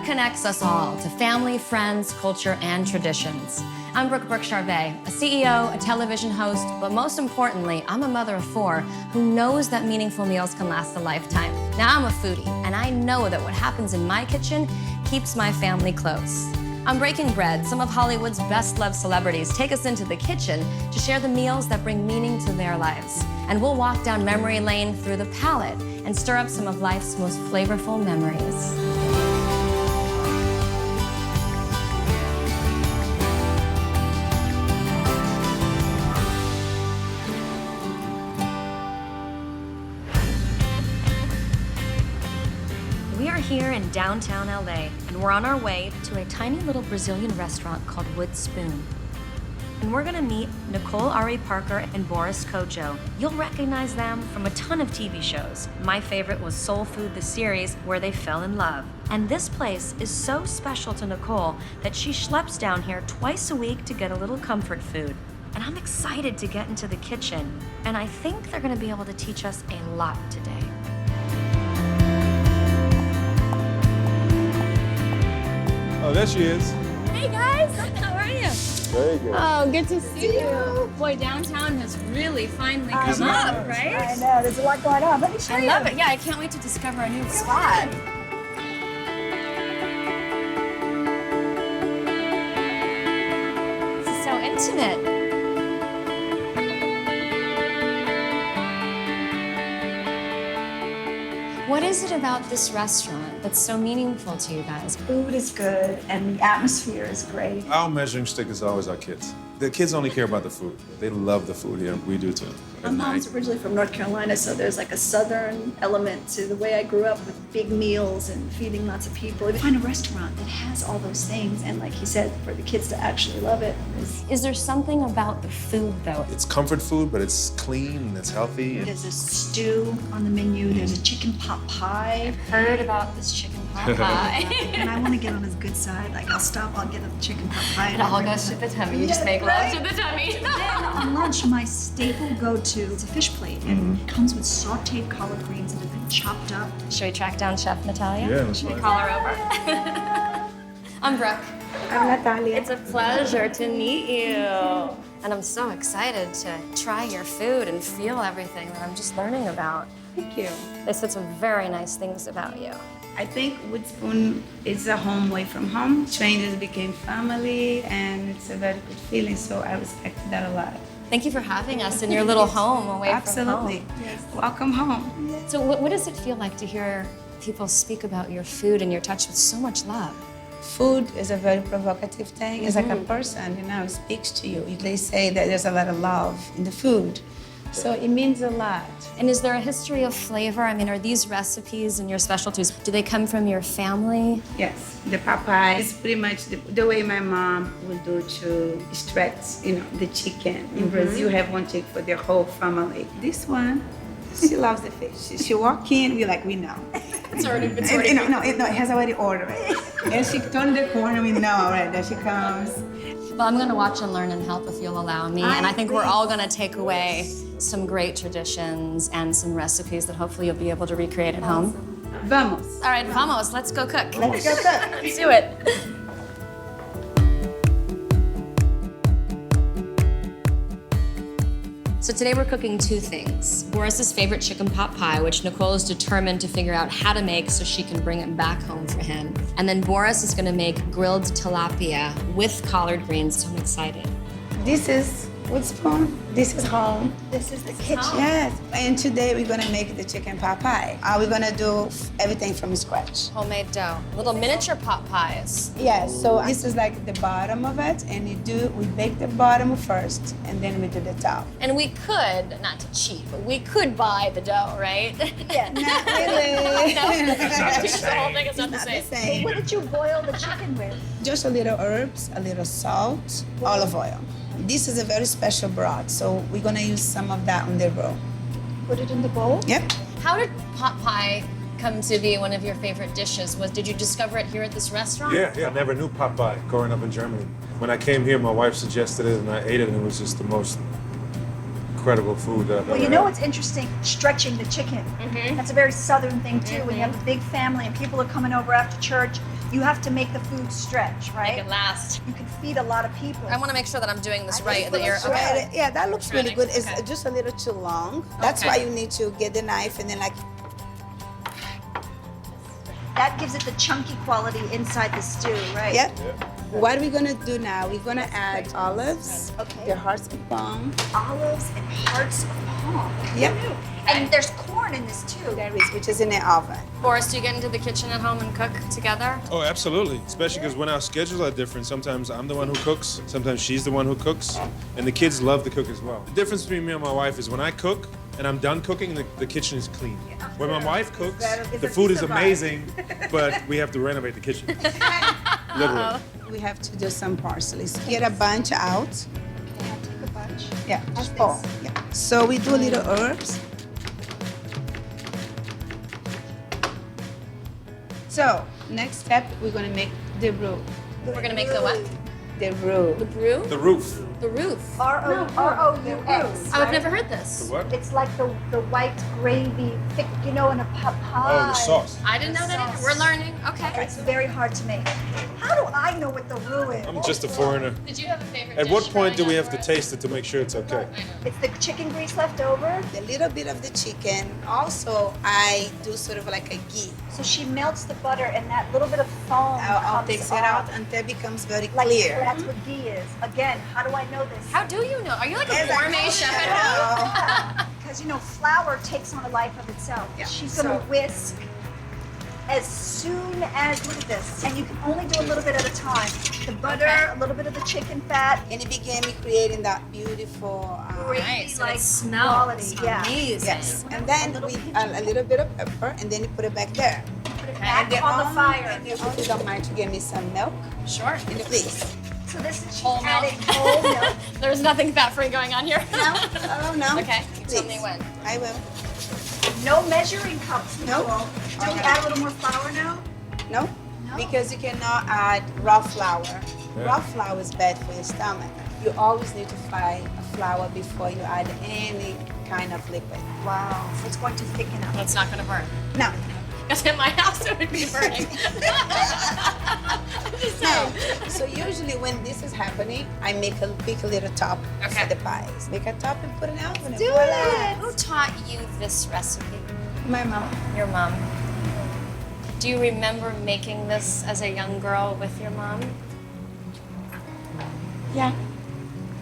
connects us all to family, friends, culture, and traditions. I'm Brooke Burke, Charvet, a CEO, a television host, but most importantly, I'm a mother of 4 who knows that meaningful meals can last a lifetime. Now I'm a foodie, and I know that what happens in my kitchen keeps my family close. On Breaking Bread, some of Hollywood's best-loved celebrities take us into the kitchen to share the meals that bring meaning to their lives. And we'll walk down memory lane through the palate and stir up some of life's most flavorful memories. We are here in downtown LA, and we're on our way to a tiny little Brazilian restaurant called Wood Spoon. And we're gonna meet Nicole Ari and Boris Kodjoe. You'll recognize them from a ton of TV shows. My favorite was Soul Food, the series, where they fell in love. And this place is so special to Nicole that she schleps down here twice a week to get a little comfort food. And I'm excited to get into the kitchen. And I think they're gonna be able to teach us a lot today. Oh, there she is. Hey guys, how are you? Very good. Oh, good to see you. Boy, downtown has really finally come up, right? I know, there's a lot going on. Let me show you. I love it. Yeah, I can't wait to discover a new spot. This is so intimate. What is it about this restaurant that's so meaningful to you guys? Food is good and the atmosphere is great. Our measuring stick is always our kids. The kids only care about the food. They love the food here. We do too. My mom's originally from North Carolina, so there's like a southern element to the way I grew up with big meals and feeding lots of people. Find a restaurant that has all those things, and like he said, for the kids to actually love it. Is there something about the food, though? It's comfort food, but it's clean and it's healthy. There's a stew on the menu. There's a chicken pot pie. I've heard about this chicken pot pie. And I want to get on his good side. Like I'll stop, I'll get a chicken pot pie. It all goes to the tummy. You just make love to the tummy. Then on lunch, my staple go-to is a fish plate. And it comes with sauteed collard greens that have been chopped up. Should we track down Chef Natalia? Yeah, let's Should we go. call her over? I'm Brooke. I'm Natalia. It's a pleasure to meet you. And I'm so excited to try your food and feel everything that I'm just learning about. Thank you. They said some very nice things about you. I think Wood Spoon is a home away from home. Strangers became family, and it's a very good feeling, so I respect that a lot. Thank you for having us in your little home away Absolutely. from home. Yes. Welcome home. So what does it feel like to hear people speak about your food and you're touched with so much love? Food is a very provocative thing. It's like a person, it speaks to you. They say that there's a lot of love in the food. So it means a lot. And is there a history of flavor? I mean, are these recipes and your specialties, do they come from your family? Yes, the Popeye is pretty much the way my mom would do to stretch, the chicken. In Brazil, you have one chick for the whole family. This one, she loves the fish. She walk in, we know. It's already No, it has already ordered it. And she turned the corner, we know already that she comes. Well, I'm gonna watch and learn and help if you'll allow me. And I think we're all gonna take away some great traditions and some recipes that hopefully you'll be able to recreate at home. Vamos. All right, vamos, let's go cook. Let's go cook. Let's do it. So today we're cooking 2 things. Boris's favorite chicken pot pie, which Nicole is determined to figure out how to make so she can bring it back home for him. And then Boris is gonna make grilled tilapia with collard greens, so I'm excited. This is Wood Spoon. This is home. This is the kitchen. Yes. And today we're gonna make the chicken pot pie. We're gonna do everything from scratch. Homemade dough, little miniature pot pies. Yes, so this is like the bottom of it, and we bake the bottom first, and then we do the top. And we could, not to cheat, but we could buy the dough, right? Yeah. Not really. No, the whole thing is not the Not same. What did you boil the chicken with? Just a little herbs, a little salt, olive oil. This is a very special broth, so we're gonna use some of that on the roll. Put it in the bowl? Yep. How did pot pie come to be one of your favorite dishes? Did you discover it here at this restaurant? Yeah, I never knew Popeye growing up in Germany. When I came here, my wife suggested it and I ate it, and it was just the most incredible food that I've Well, ever you know had. what's interesting? Stretching the chicken. That's a very southern thing too. When you have a big family and people are coming over after church, you have to make the food stretch, right? Make it last. You can feed a lot of people. I want to make sure that I'm doing this I right. think That you're it's right. okay. Yeah, that looks really good. It's Okay. just a little too long. That's Okay. why you need to get the knife and then like. That gives it the chunky quality inside the stew, right? Yep. What we're gonna do now, we're gonna add olives, Okay. the hearts of palm. Olives and hearts of palm. Yep. And there's corn in this too. There is, which is in the oven. Boris, do you get into the kitchen at home and cook together? Oh, absolutely. Especially because when our schedules are different, sometimes I'm the one who cooks, sometimes she's the one who cooks, and the kids love to cook as well. The difference between me and my wife is when I cook and I'm done cooking, the kitchen is clean. When my wife cooks, the food is amazing, but we have to renovate the kitchen. Literally. We have to do some parsley. So get a bunch out. Okay, I'll take a bunch. Yeah, As just four. this. Yeah. So we do little herbs. So next step, we're gonna make the roux. We're gonna make the what? The roux. The brew? The roof. The roof. R-O-U-X. Oh, I've never heard this. The what? It's like the white gravy, thick, you know, in a pie. Oh, the sauce. I didn't know that either. We're learning. Okay. It's very hard to make. How do I know what the roux is? I'm just a foreigner. Did you have a favorite At what dish point do growing we up, have to Boris? taste it to make sure it's okay? It's the chicken grease left over. A little bit of the chicken. Also, I do sort of like a ghee. So she melts the butter and that little bit of foam I'll comes take it out off. until it becomes very Like clear. that's what ghee is. Again, how do I know this? How do you know? Are you like a Yes, I gourmet know. chef at home? Because you know, flour takes on a life of itself. Yeah. She's gonna So- whisk as soon as, look at this, and you can only do a little bit at a time. The butter, Okay. a little bit of the chicken fat, And it began me creating that beautiful. Nice. And like it smells quality. Yeah. amazing. Yes. And then little we pinch add a little bit of pepper, and then you put it back there. Put it Okay. back And on the fire. And if you don't mind to give me some milk, Sure. please. So this is she's Whole milk. adding whole milk. There's nothing fat-free going on here. No? Oh, no. Okay. Tell Please. me when. I will. No measuring cups, Nope. Nicole. Do we add a little more flour now? No? No. Because you cannot add raw flour. Yeah. Raw flour is bad for your stomach. You always need to fry a flour before you add any kind of liquid. Wow. So it's going to thicken up. It's not gonna burn. No. Because in my house it would be burning. I'm just No. saying. So usually when this is happening, I make a little top Okay. for the pies. Make a top and put it in the oven. and Do voila. it. Who taught you this recipe? My mom. Your mom. Do you remember making this as a young girl with your mom? Yeah.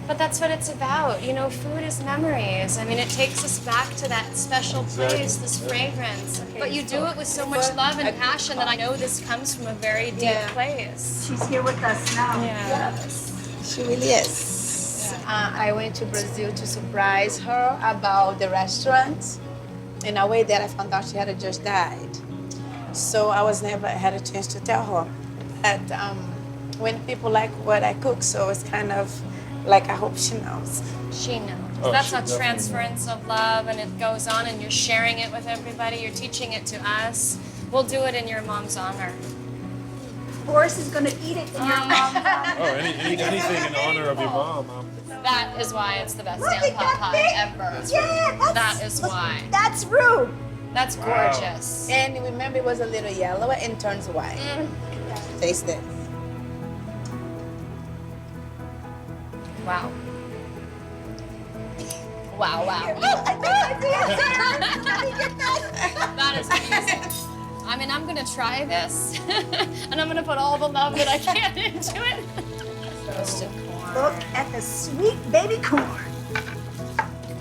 But that's what it's about. You know, food is memories. I mean, it takes us back to that special Exactly. place, this fragrance. Okay, But you do so it with so much before love and I- passion that I know this comes from a very deep Yeah. place. She's here with us now. Yes. She really is. I went to Brazil to surprise her about the restaurant in a way that I found out she had just died. So I was never had a chance to tell her. But when people like what I cook, so it's kind of like I hope she knows. She knows. Oh, That's she a definitely transference of love, and it goes on, and you're sharing it with everybody. You're teaching it to us. We'll do it in your mom's honor. Boris is going to eat it in your mom's honor. Oh, anything in honor of your mom. That is why it's the best Look damn at pot that pie thing. ever. Yeah, That is look, why. That's roux. That's Wow. gorgeous. And remember, it was a little yellow and turns white. Taste it. Wow. Wow, wow. I think I did. Let me get that. That is amazing. I mean, I'm gonna try this, and I'm gonna put all the love that I can into it. Roasted corn. Look at the sweet baby corn.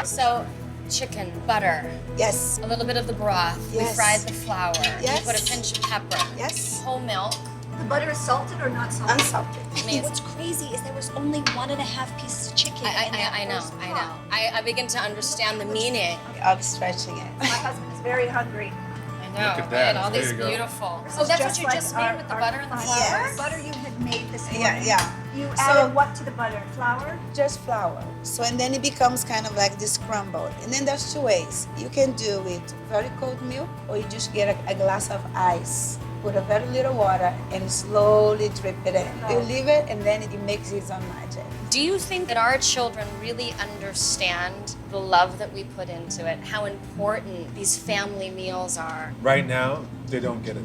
So, chicken, butter, Yes. a little bit of the broth. We Yes. fried the flour. Yes. We put a pinch of pepper. Yes. Whole milk. The butter is salted or not salted? Unsalted. Amazing. What's crazy is there was only 1.5 pieces of chicken in that I know, first I know. pot. I begin to understand the meaning. Of stretching it. My husband is very hungry. I know, Look at that. right? All There these you go. beautiful. This Oh, is that's what just you like just made with the our butter and the pie. flour? Yes. Butter you had made this morning. Yeah. You So- added what to the butter? Flour? Just flour. So, and then it becomes kind of like this crumbled. And then there's two ways. You can do it very cold milk, or you just get a glass of ice, put a very little water, and slowly drip it in. You leave it, and then it makes its own magic. Do you think that our children really understand the love that we put into it, how important these family meals are? Right now, they don't get it.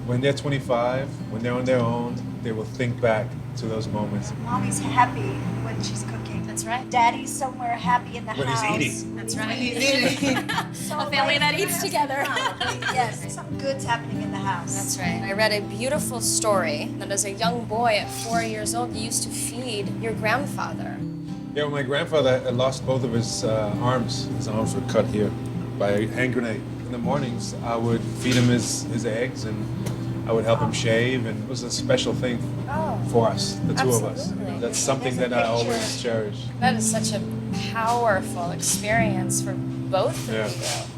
When they're 25, when they're on their own, they will think back to those moments. Mommy's happy when she's cooking. That's right. Daddy's somewhere happy in the When house. he's eating. That's right. So A family that eats together. Yes, something good's happening in the house. That's right. I read a beautiful story that as a young boy at 4 years old, you used to feed your grandfather. Yeah, when my grandfather had lost both of his arms. His arms were cut here by a hand grenade. In the mornings, I would feed him his eggs and I would help him shave, and it was a special thing for us, the two of us. Absolutely. That's something that I always cherish. That is such a powerful experience for both of Yeah. you.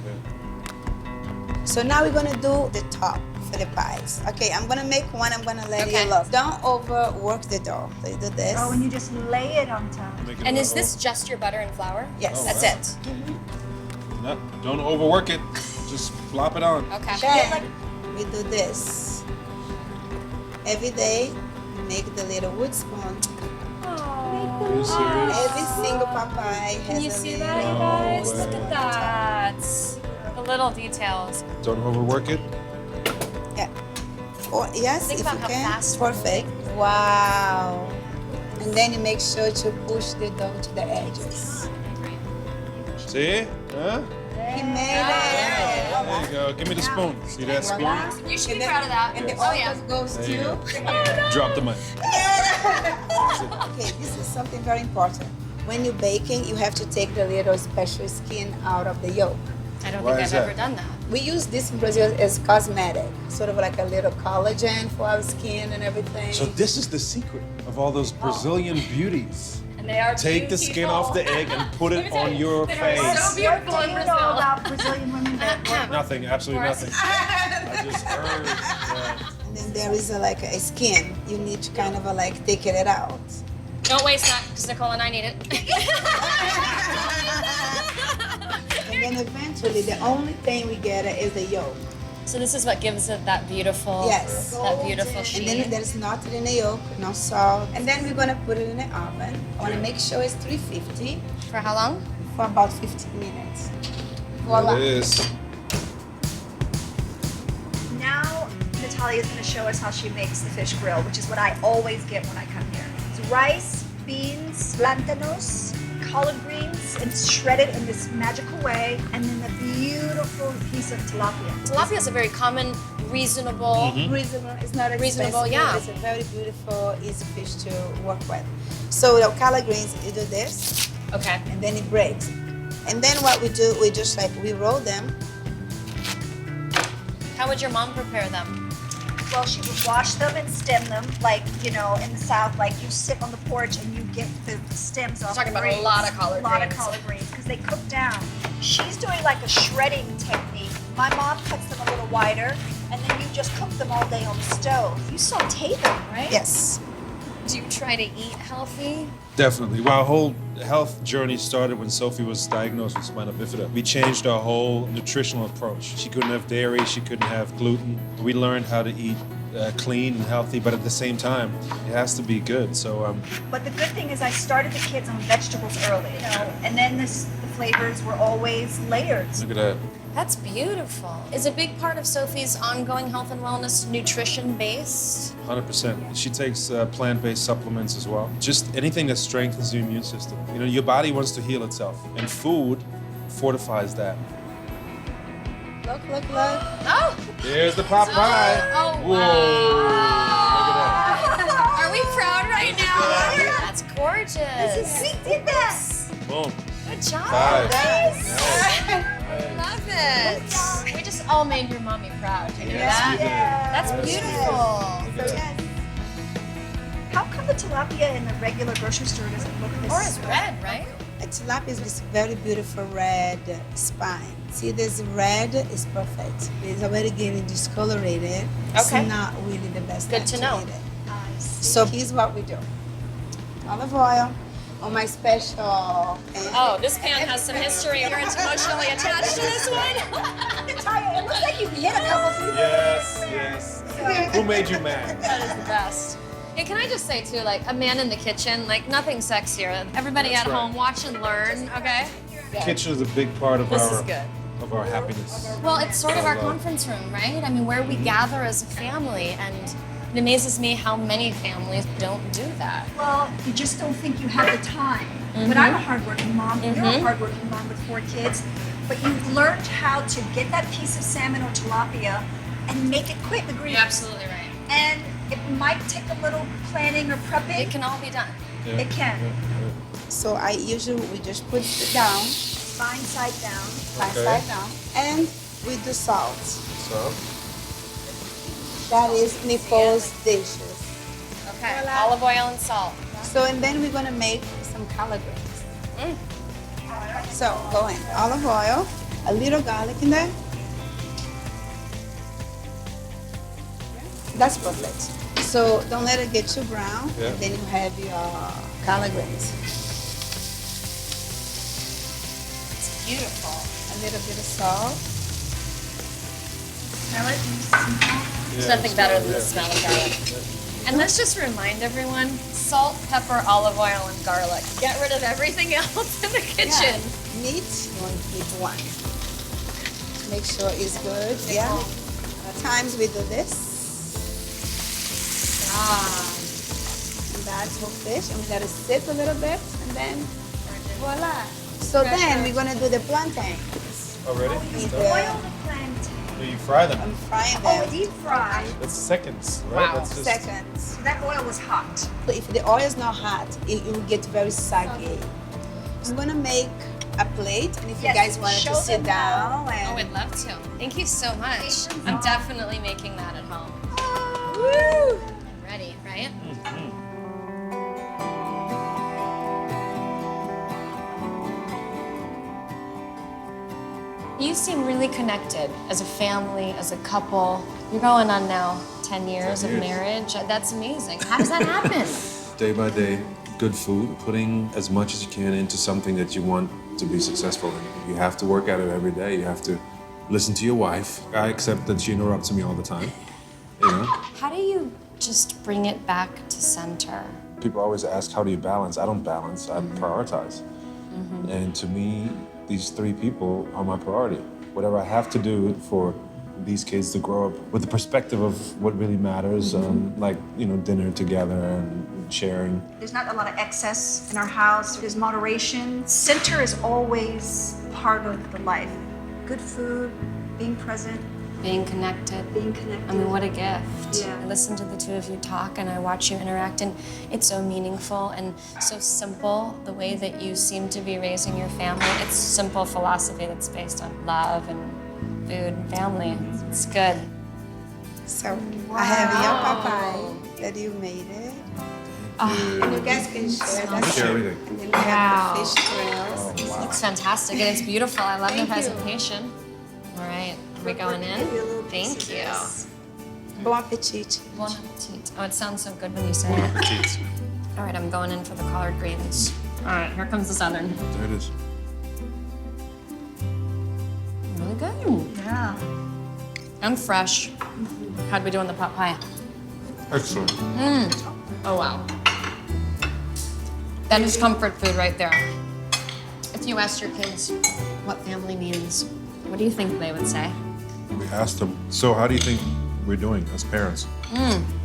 Yeah. So now we're gonna do the top for the pies. Okay, I'm gonna make one, I'm gonna let Okay. you look. Don't overwork the dough. So you do this. Oh, and you just lay it on top. Make it And a is little- this just your butter and flour? Yes. Oh, That's wow. it. No, don't overwork it. Just flop it on. Okay. Then we do this. Every day, make the little wood spoon. Are you serious? Every single papaya has Can you a see little. that, you guys? Oh, Look at that. The little details. Don't overwork it. Yeah. Or yes, Think if about you how can. fast we're Perfect. Wow. And then you make sure to push the dough to the edges. See? Huh? He made it. There you go. Give me the spoon. See that spoon? You should And be then- proud of that. And the Oh, yeah. almost goes There you to. go. Drop the mic. Okay, this is something very important. When you're baking, you have to take the little special skin out of the yolk. I don't Why think is I've that? ever done that. We use this in Brazil as cosmetic, sort of like a little collagen for our skin and everything. So this is the secret of all those Brazilian beauties. And they are Take the skin off the egg and put it on your They are face. so beautiful What in do you Brazil. know about Brazilian women that Nothing, absolutely Boris. nothing. I just heard that. And then there is like a skin. You need to kind of like take it out. Don't waste that, because Nicole and I need it. And then eventually, the only thing we get is the yolk. So this is what gives it that beautiful, Yes. that beautiful And sheen. then there's nothing in the yolk, no salt. And then we're gonna put it in the oven. I wanna make sure it's 350 For how long? for about 15 minutes. It Voila. is. Now Natalia is going to show us how she makes the fish grill, which is what I always get when I come here. It's rice, beans, plantanos, collard greens, and it's shredded in this magical way, and then a beautiful piece of tilapia. Tilapia is a very common, reasonable. Reasonable, it's not expensive. Reasonable, yeah. It's a very beautiful, easy fish to work with. So the collard greens, you do this, Okay. and then it breaks. And then what we do, we just like, we roll them. How would your mom prepare them? Well, she would wash them and stem them, like, you know, in the South, like you sit on the porch and you get the stems off. talking the about a greens. lot of collard A lot greens. of collard greens, because they cook down. She's doing like a shredding technique. My mom cuts them a little wider, and then you just cook them all day on the stove. You saute them, right? Yes. Do you try to eat healthy? Definitely. Well, our whole health journey started when Sophie was diagnosed with spina bifida. We changed our whole nutritional approach. She couldn't have dairy, she couldn't have gluten. We learned how to eat clean and healthy, but at the same time, it has to be good. So, But the good thing is I started the kids on vegetables early, you know, and then the flavors were always layered. look at that. That's beautiful. Is a big part of Sophie's ongoing health and wellness nutrition based? 100%. She takes plant-based supplements as well. Just anything that strengthens your immune system. You know, your body wants to heal itself, and food fortifies that. Look. Oh! There's the pot pie. Oh, Whoa! Look at Are we proud right now? That's gorgeous. We did that! that. Boom. Good job. Five. Love it. We just all made your mommy proud. You know Yes, we that? did. That's beautiful. Yes. How come the tilapia in the regular grocery store doesn't look this Or it's red, right? A tilapia is this very beautiful red spine. See, this red is perfect. It's already getting discolorated. It's Okay. not really the best Good time to know. eat it. nice? So here's what we do. Olive oil on my special pan. Oh, this pan has some history. You're emotionally attached to this one. Natalia, it looks like you hit a couple people. Yes, yes. Who made you mad? That is the best. Hey, can I just say too, like a man in the kitchen, like nothing sexier. Everybody That's at right. home, watch and learn, okay? The kitchen is a big part of This is good. our happiness. Well, it's sort of our Love. conference room, right? I mean, where we gather as a family, and it amazes me how many families don't do that. Well, you just don't think you have the time. But I'm a hardworking mom. You're a hardworking mom with 4 kids. But you've learned how to get that piece of salmon or tilapia and make it quick. You're absolutely right. And it might take a little planning or prepping. It can all be done. Yeah. It can. So I usually we just put it down, Fine side down. side down, and we do salt. So, That is Nicole's dishes. Okay. Voila. Olive oil and salt. So and then we're gonna make some collard greens. So go in, olive oil, a little garlic in there. That's perfect. So don't let it get too brown. Yeah. And then you have your collard greens. It's beautiful. A little bit of salt. Smell it. There's nothing better than the smell of garlic. And let's just remind everyone, salt, pepper, olive oil, and garlic. Get rid of everything else in the kitchen. Meat, you want to keep one. Make sure it's good. Yeah. At times we do this. And that's whole fish, and we let it sit a little bit, and then voila. So then we're gonna do the plantains. already? You Done? boil the plantain. Do you fry them? I'm frying Oh, them deep fry. That's seconds, right? Wow. That's just, seconds. So that oil was hot. So if the oil is not hot, it will get very soggy. I'm gonna make a plate, and if you Yes, guys wanted show to sit them how. down and Oh, I'd love to. Thank you so much. I'm definitely making that at home. woo! I'm ready, right? You seem really connected as a family, as a couple. You're going on now 10 years 10 of years. marriage. That's amazing. How does that happen? day by day, good food, putting as much as you can into something that you want to be successful in. You have to work at it every day. You have to listen to your wife. I accept that she interrupts me all the time, you know? How do you just bring it back to center? People always ask, how do you balance? I don't balance, I prioritize. And to me, these 3 people are my priority. Whatever I have to do for these kids to grow up with the perspective of what really matters, like, you know, dinner together and sharing. There's not a lot of excess in our house. There's moderation. Center is always part of the life. Good food, being present, Being connected. being connected. I mean, what a gift. Yeah. I listen to the 2 of you talk and I watch you interact, and it's so meaningful and so simple the way that you seem to be raising your family. It's simple philosophy that's based on love and food and family. It's good. So I have your papaya that you made it. And you guys can share that. Share everything. And then we have the fish grills. It looks fantastic and it's beautiful. I love the Thank you. presentation. All right, are we going in? Maybe a little piece Thank of you. this. Bon appetit. Bon appetit. Oh, it sounds so good when you say it. Petite. All right, I'm going in for the collard greens. All right, here comes the southern. There it is. Really good. Yeah. And fresh. How'd we do on the pot pie? Excellent. Oh, wow. That is comfort food right there. If you asked your kids what family means, what do you think they would say? We asked them, so how do you think we're doing as parents?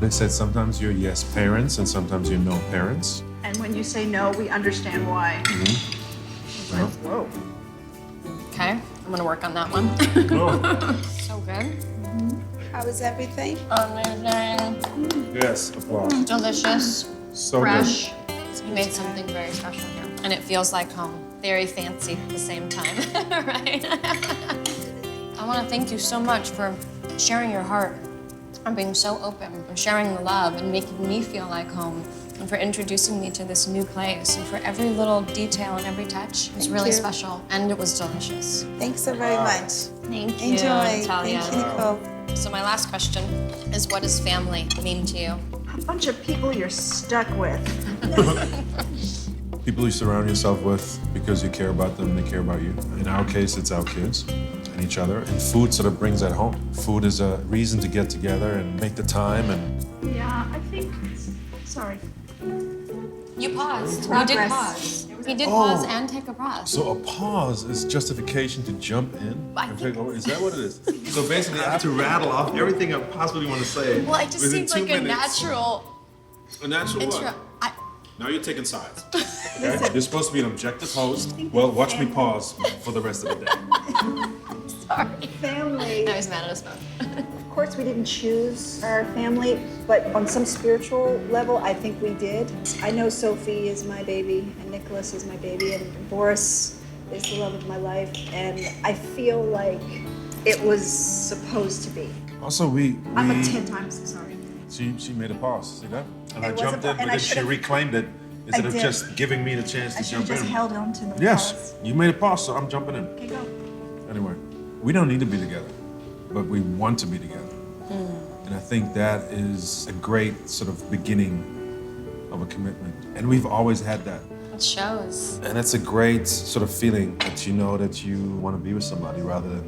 They said sometimes you're yes parents and sometimes you're no parents. And when you say no, we understand why. Like, whoa. Okay, I'm gonna work on that one. Oh, So good. How is everything? Amazing. yes, applause. Delicious. So Fresh. You made something very special here. And it feels like home. Very fancy at the same time, right? I want to thank you so much for sharing your heart and being so open and sharing the love and making me feel like home and for introducing me to this new place and for every little detail and every touch. It was really you. special and it was delicious. Thanks so very much. Thank you, Enjoy. Natalia. Thank you, Nicole. So my last question is, what does family mean to you? A bunch of people you're stuck with. People you surround yourself with because you care about them, they care about you. In our case, it's our kids and each other. And food sort of brings that home. Food is a reason to get together and make the time. And Yeah, I think Sorry. You paused. You Progress. did pause. He did Oh. pause and take a breath. So a pause is justification to jump in I and think- take over? Is that what it is? So basically, I have to rattle off everything I possibly want to say. Well, it just within seems 2 like a minutes. natural A natural intro. what? I, Now you're taking sides. Okay? You're supposed to be an objective host. Well, watch me pause for the rest of the day. sorry. Family. Now he's mad at us both. Of course, we didn't choose our family, but on some spiritual level, I think we did. I know Sophie is my baby, and Nicholas is my baby, and Boris is the love of my life, and I feel like it was supposed to be. Also, we I'm a 10 times sorry. she made a pause. See that? And I It was jumped a in, pa- and but I then she should've- reclaimed it instead I of did. just giving me the chance I to should have jump just in. held on to the Yes, pause. you made a pause, so I'm jumping in. Okay, go. Anyway, we don't need to be together, but we want to be together. And I think that is a great sort of beginning of a commitment. And we've always had that. It shows. And it's a great sort of feeling that you know that you want to be with somebody rather than,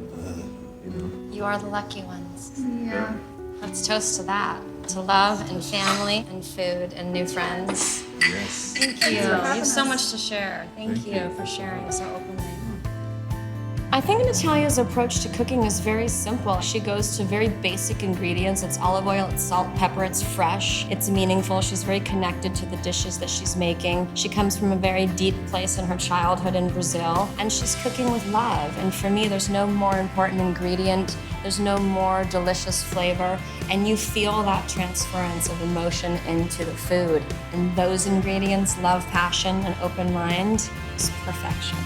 you know. You are the lucky ones. Yeah. Let's toast to that. To love and family and food and new friends. Yes. Thank you. You have so much to share. Thank you for sharing so openly. I think Natalia's approach to cooking is very simple. She goes to very basic ingredients. It's olive oil, it's salt, pepper, it's fresh, it's meaningful. She's very connected to the dishes that she's making. She comes from a very deep place in her childhood in Brazil, and she's cooking with love. And for me, there's no more important ingredient. There's no more delicious flavor, and you feel that transference of emotion into the food. And those ingredients, love, passion, and open mind, is perfection.